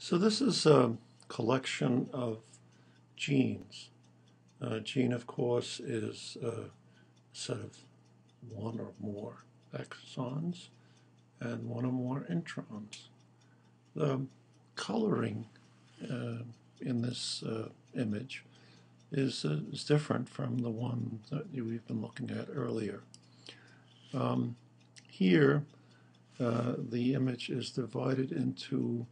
So this is a collection of genes. A gene, of course, is a set of one or more exons and one or more introns. The coloring in this image is different from the one that we've been looking at earlier. Here, the image is divided into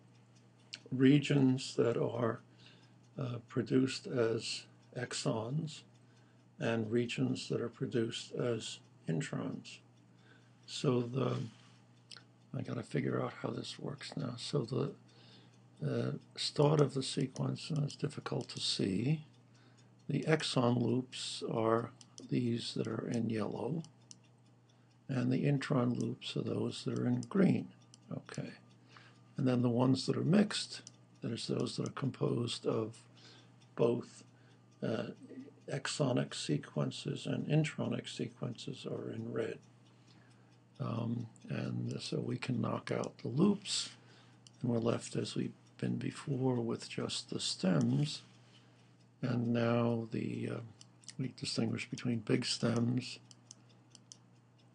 regions that are produced as exons and regions that are produced as introns. So I got to figure out how this works now. So the start of the sequence is difficult to see. The exon loops are these that are in yellow, and the intron loops are those that are in green. Okay. And then the ones that are mixed, that is those that are composed of both exonic sequences and intronic sequences, are in red. And so we can knock out the loops, and we're left, as we've been before, with just the stems. And now we distinguish between big stems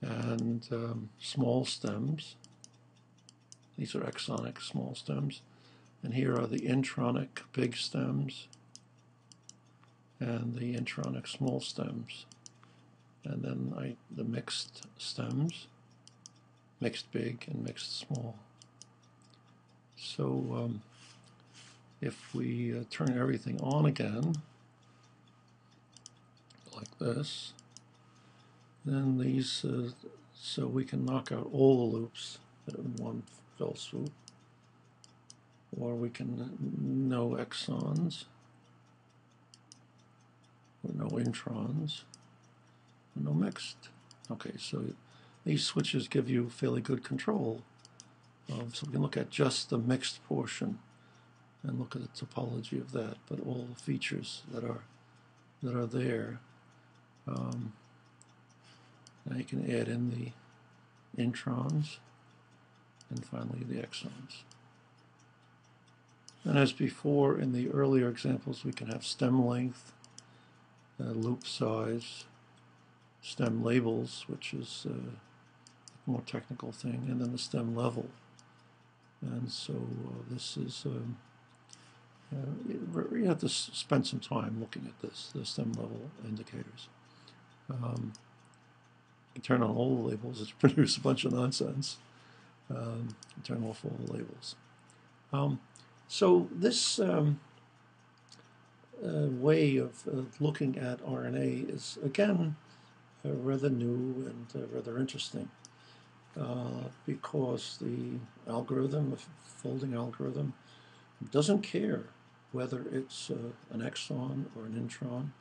and small stems. These are exonic small stems. And here are the intronic big stems and the intronic small stems. And then the mixed stems, mixed big and mixed small. So if we turn everything on again, like this, then these, so we can knock out all the loops in one fell swoop, or we can no exons, or no introns, or no mixed. Okay, so these switches give you fairly good control. So we can look at just the mixed portion and look at the topology of that, but all the features that are there. Now you can add in the introns and finally the exons. And as before in the earlier examples, we can have stem length, loop size, stem labels, which is a more technical thing, and then the stem level. And so this is, you have to spend some time looking at this, the stem level indicators. You turn on all the labels, it produces a bunch of nonsense. Turn off all the labels. So this way of looking at RNA is, again, rather new and rather interesting, because the algorithm, the folding algorithm, doesn't care whether it's an exon or an intron,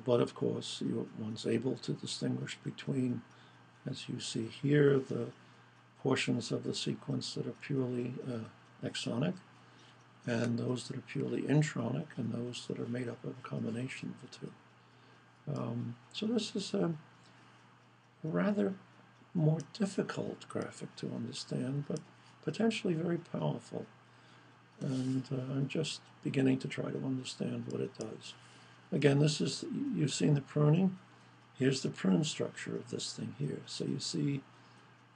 but of course one's able to distinguish between, as you see here, the portions of the sequence that are purely exonic, and those that are purely intronic, and those that are made up of a combination of the two. So this is a rather more difficult graphic to understand, but potentially very powerful. And I'm just beginning to try to understand what it does. Again, this is, you've seen the pruning. Here's the prune structure of this thing here. So you see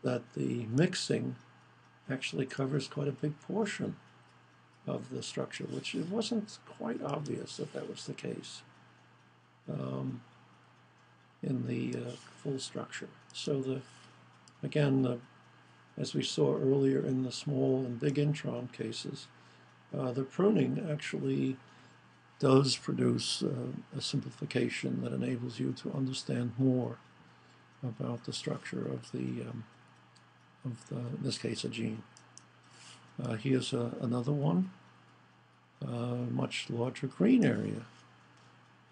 that the mixing actually covers quite a big portion of the structure, which it wasn't quite obvious that that was the case in the full structure. So again, as we saw earlier in the small and big intron cases, the pruning actually does produce a simplification that enables you to understand more about the structure of in this case, a gene. Here's another one, much larger green area.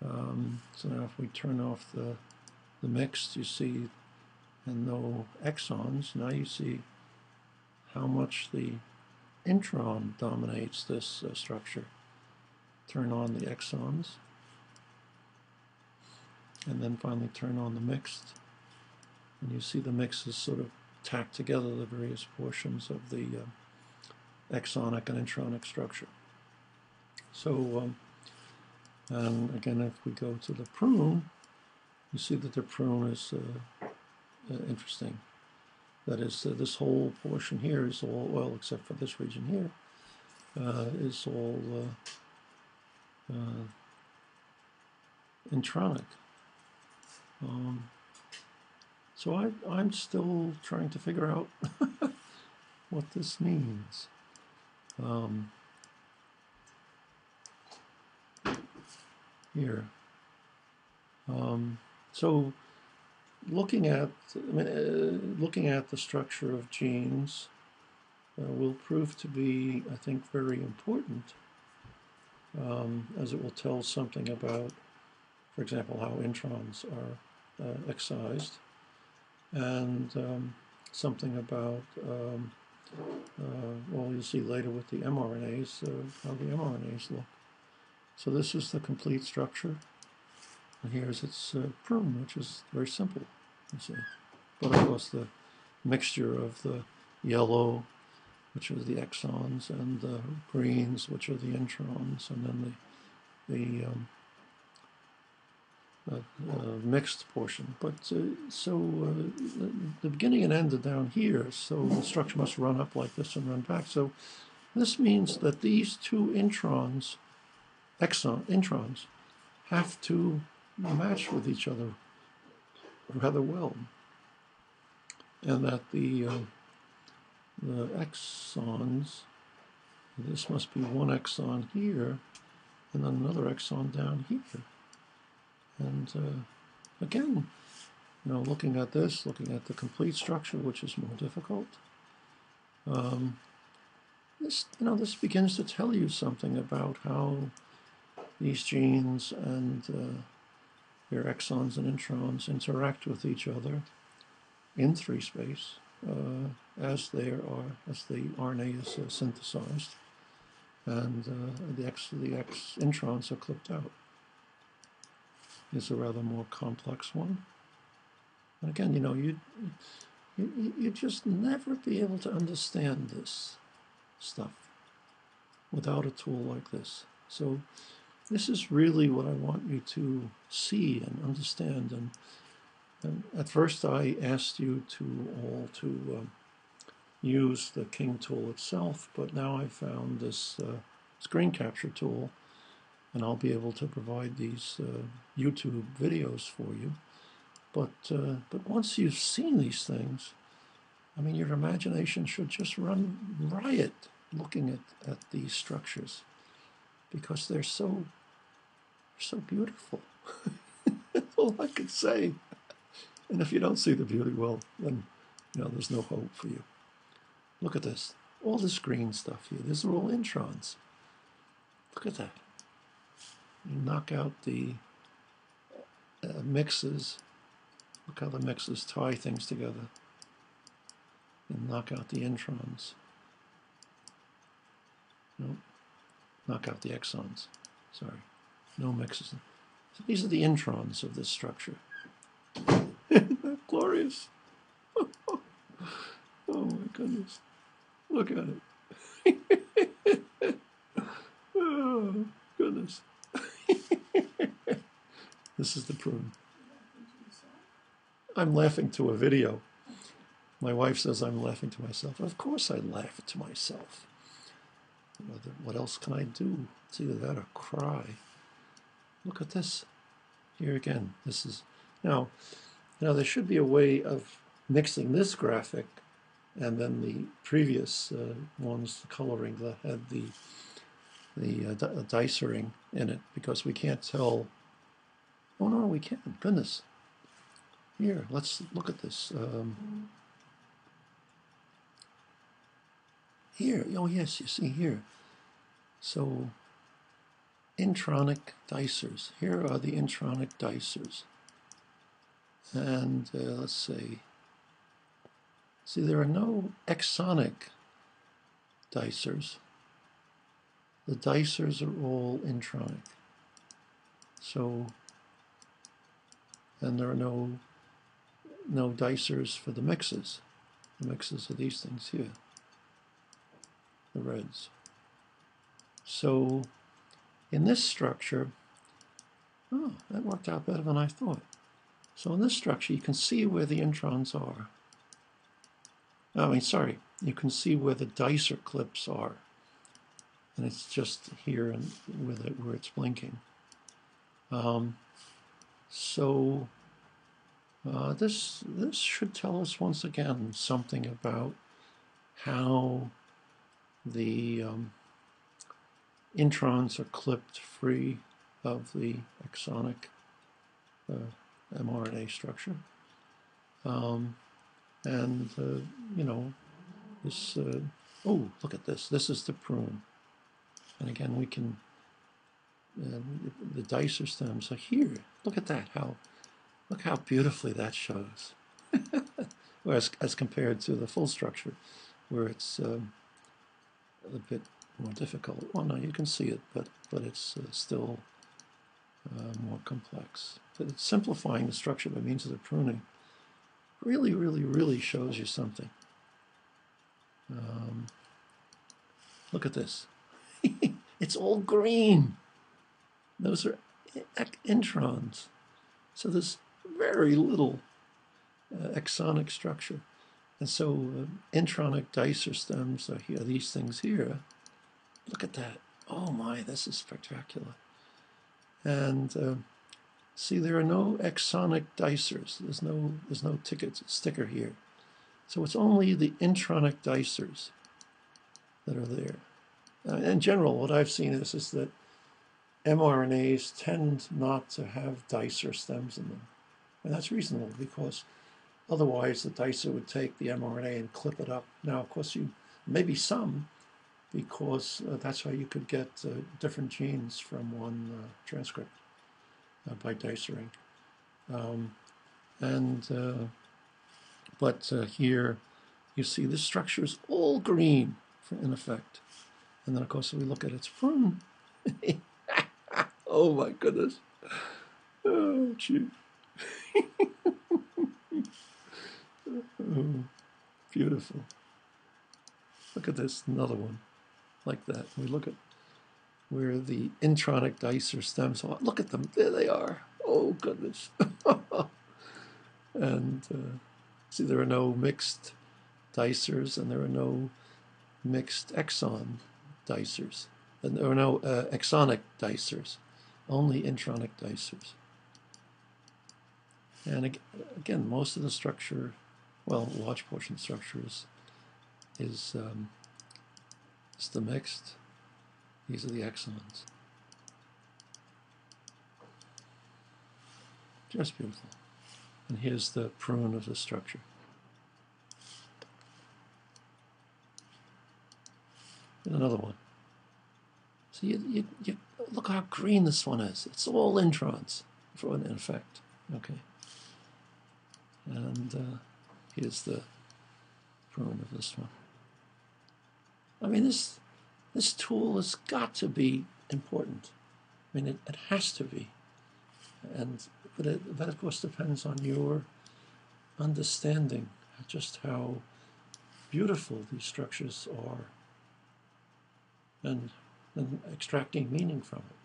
So now if we turn off the mixed, you see, and no exons, now you see how much the intron dominates this structure. Turn on the exons, and then finally turn on the mixed, and you see the mix is sort of tack together the various portions of the exonic and intronic structure. So, and again, if we go to the prune, you see that the prune is interesting. That is, this whole portion here is all, well, except for this region here, is all intronic. So I'm still trying to figure out what this means. Here. So looking at, looking at the structure of genes will prove to be, I think, very important, as it will tell something about, for example, how introns are excised, and something about, well, you'll see later with the mRNAs, how the mRNAs look. So this is the complete structure, and here's its prune, which is very simple, you see. But of course the mixture of the yellow, which are the exons, and the greens, which are the introns, and then the mixed portion. But the beginning and end are down here, so the structure must run up like this and run back. So this means that these two introns, introns, have to match with each other rather well, and that the exons, this must be one exon here, and then another exon down here. And again, you know, looking at this, looking at the complete structure, which is more difficult, this, you know, this begins to tell you something about how these genes and their exons and introns interact with each other in 3-space as the RNA is synthesized, and the X introns are clipped out. It's a rather more complex one. And again, you know, you'd just never be able to understand this stuff without a tool like this. So this is really what I want you to see and understand. And at first I asked you to all to use the King tool itself, but now I found this screen capture tool, and I'll be able to provide these YouTube videos for you. But once you've seen these things, I mean, your imagination should just run riot looking at these structures, because they're so beautiful. That's all I can say. And if you don't see the beauty, well, then, you know, there's no hope for you. Look at this. All this green stuff here. These are all introns. Look at that. You knock out the mixes. Look how the mixes tie things together. And knock out the introns. No, knock out the exons. Sorry, no mixes. So these are the introns of this structure. Isn't that glorious? Oh my goodness. Look at it. Oh, goodness. This is the prune. I'm laughing to a video. My wife says I'm laughing to myself. Of course I laugh to myself. What else can I do? It's either that or cry. Look at this. Here again. This is now there should be a way of mixing this graphic and then the previous ones, the coloring that had the dicering in it, because we can't tell. Oh no, we can't. Goodness. Here, let's look at this. Here, oh yes, you see here. So, intronic dicers. Here are the intronic dicers. And let's see. See, there are no exonic dicers. The dicers are all intronic. So, and there are no dicers for the mixes. the mixes of these things here, the reds. So in this structure, oh, that worked out better than I thought. So in this structure, you can see where the introns are. I mean, sorry, you can see where the dicer clips are. And it's just here and where it's blinking. This should tell us once again something about how the introns are clipped free of the exonic mRNA structure. You know, this, oh, look at this. This is the prune. And again, we can, the dicer stems are here. Look at that, look how beautifully that shows. Whereas, as compared to the full structure, where it's a bit more difficult. Well, no, you can see it, but it's still more complex. But it's simplifying the structure by means of the pruning really, really, really shows you something. Look at this. It's all green. Those are introns. So there's very little exonic structure. And so intronic dicer stems are here, these things here. Look at that. Oh my, this is spectacular. And see, there are no exonic dicers. There's no sticker here. So it's only the intronic dicers that are there. In general, what I've seen is that mRNAs tend not to have dicer stems in them. And that's reasonable, because otherwise the dicer would take the mRNA and clip it up. Now, of course, maybe some, because that's how you could get different genes from one transcript by dicering. But here you see this structure is all green in effect. And then, of course, if we look at its prune, oh my goodness. Oh, gee. Oh, beautiful. Look at this, another one like that. We look at where the intronic dicer stems are. Look at them, there they are. Oh, goodness. And see, there are no mixed dicers, and there are no mixed exon dicers. And there are no exonic dicers, only intronic dicers. And again, most of the structure, well, a large portion of the structure is the mixed. These are the exons. Just beautiful. And here's the prune of the structure. And another one. So you look how green this one is. It's all introns, in effect. Okay. And here's the prune of this one. I mean, this tool has got to be important. I mean, it has to be. But that, of course, depends on your understanding just how beautiful these structures are and extracting meaning from it.